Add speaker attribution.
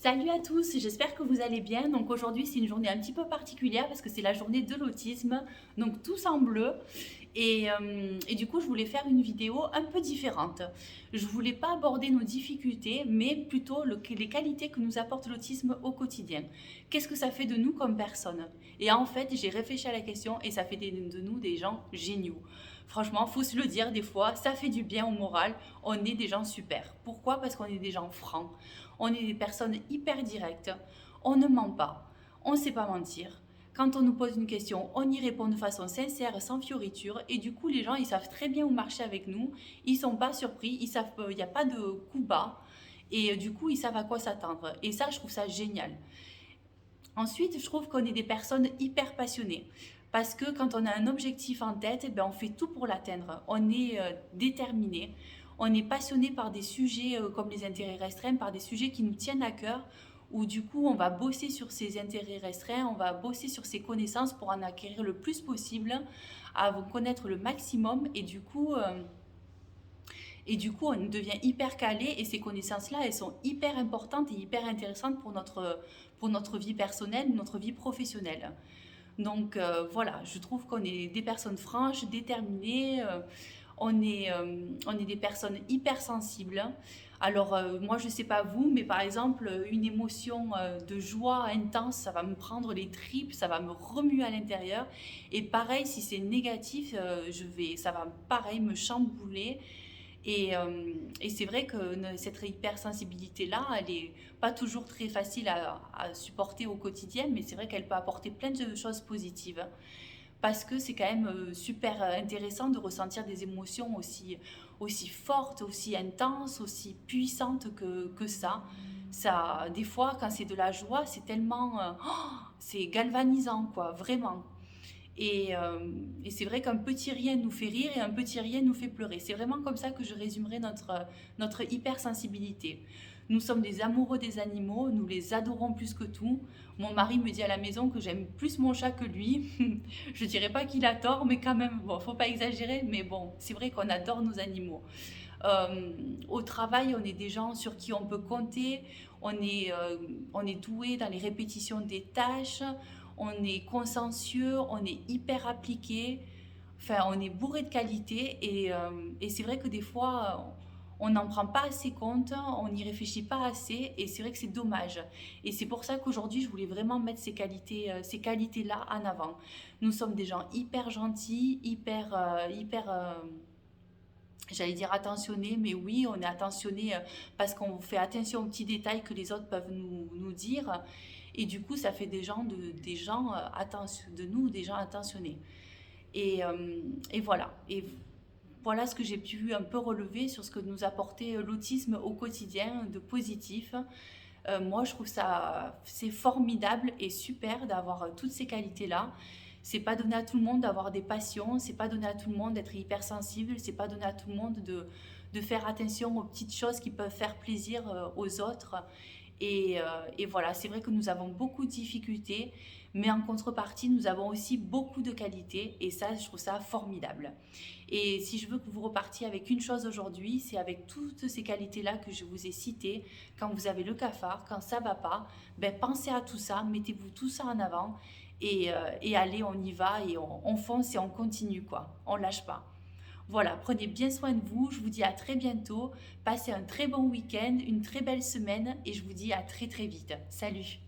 Speaker 1: Salut à tous, j'espère que vous allez bien. Donc aujourd'hui c'est une journée un petit peu particulière parce que c'est la journée de l'autisme, donc tous en bleu. Et du coup je voulais faire une vidéo un peu différente. Je voulais pas aborder nos difficultés, mais plutôt les qualités que nous apporte l'autisme au quotidien. Qu'est-ce que ça fait de nous comme personnes? Et en fait j'ai réfléchi à la question et ça fait de nous des gens géniaux. Franchement, faut se le dire des fois, ça fait du bien au moral. On est des gens super. Pourquoi? Parce qu'on est des gens francs. On est des personnes hyper directes. On ne ment pas. On ne sait pas mentir. Quand on nous pose une question, on y répond de façon sincère, sans fioriture. Et du coup, les gens, ils savent très bien où marcher avec nous. Ils sont pas surpris. Ils savent, il n'y a pas de coup bas. Et du coup, ils savent à quoi s'attendre. Et ça, je trouve ça génial. Ensuite, je trouve qu'on est des personnes hyper passionnées. Parce que quand on a un objectif en tête, eh ben, on fait tout pour l'atteindre. On est déterminé. On est passionné par des sujets comme les intérêts restreints, par des sujets qui nous tiennent à cœur, où du coup on va bosser sur ces intérêts restreints, on va bosser sur ces connaissances pour en acquérir le plus possible, à en connaître le maximum, et du coup, on devient hyper calé et ces connaissances-là, elles sont hyper importantes et hyper intéressantes pour notre vie personnelle, notre vie professionnelle. Donc voilà, je trouve qu'on est des personnes franches, déterminées, on est des personnes hyper sensibles. Alors moi, je ne sais pas vous, mais par exemple, une émotion de joie intense, ça va me prendre les tripes, ça va me remuer à l'intérieur. Et pareil, si c'est négatif, ça va pareil me chambouler. Et c'est vrai que cette hypersensibilité-là, elle n'est pas toujours très facile à supporter au quotidien, mais c'est vrai qu'elle peut apporter plein de choses positives. Parce que c'est quand même super intéressant de ressentir des émotions aussi fortes, aussi intenses, aussi puissantes que ça. Des fois, quand c'est de la joie, c'est tellement... c'est galvanisant, quoi, vraiment. Et c'est vrai qu'un petit rien nous fait rire et un petit rien nous fait pleurer. C'est vraiment comme ça que je résumerai notre hypersensibilité. Nous sommes des amoureux des animaux, nous les adorons plus que tout. Mon mari me dit à la maison que j'aime plus mon chat que lui. Je dirais pas qu'il a tort, mais quand même, bon, faut pas exagérer, mais bon, c'est vrai qu'on adore nos animaux. Au travail, on est des gens sur qui on peut compter, on est doué dans les répétitions des tâches, on est consciencieux, on est hyper appliqué, enfin, on est bourré de qualité et c'est vrai que des fois, on n'en prend pas assez compte, on n'y réfléchit pas assez et c'est vrai que c'est dommage. Et c'est pour ça qu'aujourd'hui, je voulais vraiment mettre ces qualités-là en avant. Nous sommes des gens hyper gentils, j'allais dire attentionné, mais oui, on est attentionné parce qu'on fait attention aux petits détails que les autres peuvent nous dire. Et du coup, ça fait de nous des gens attentionnés. Et voilà. Et voilà ce que j'ai pu un peu relever sur ce que nous apportait l'autisme au quotidien de positif. Moi, je trouve ça c'est formidable et super d'avoir toutes ces qualités-là. C'est pas donné à tout le monde d'avoir des passions, c'est pas donné à tout le monde d'être hypersensible, c'est pas donné à tout le monde de faire attention aux petites choses qui peuvent faire plaisir aux autres. Et voilà, c'est vrai que nous avons beaucoup de difficultés, mais en contrepartie, nous avons aussi beaucoup de qualités et ça, je trouve ça formidable. Et si je veux que vous repartiez avec une chose aujourd'hui, c'est avec toutes ces qualités-là que je vous ai citées. Quand vous avez le cafard, quand ça va pas, ben pensez à tout ça, mettez-vous tout ça en avant et allez, on y va et on fonce et on continue quoi. On lâche pas. Voilà, prenez bien soin de vous. Je vous dis à très bientôt. Passez un très bon week-end, une très belle semaine et je vous dis à très très vite. Salut!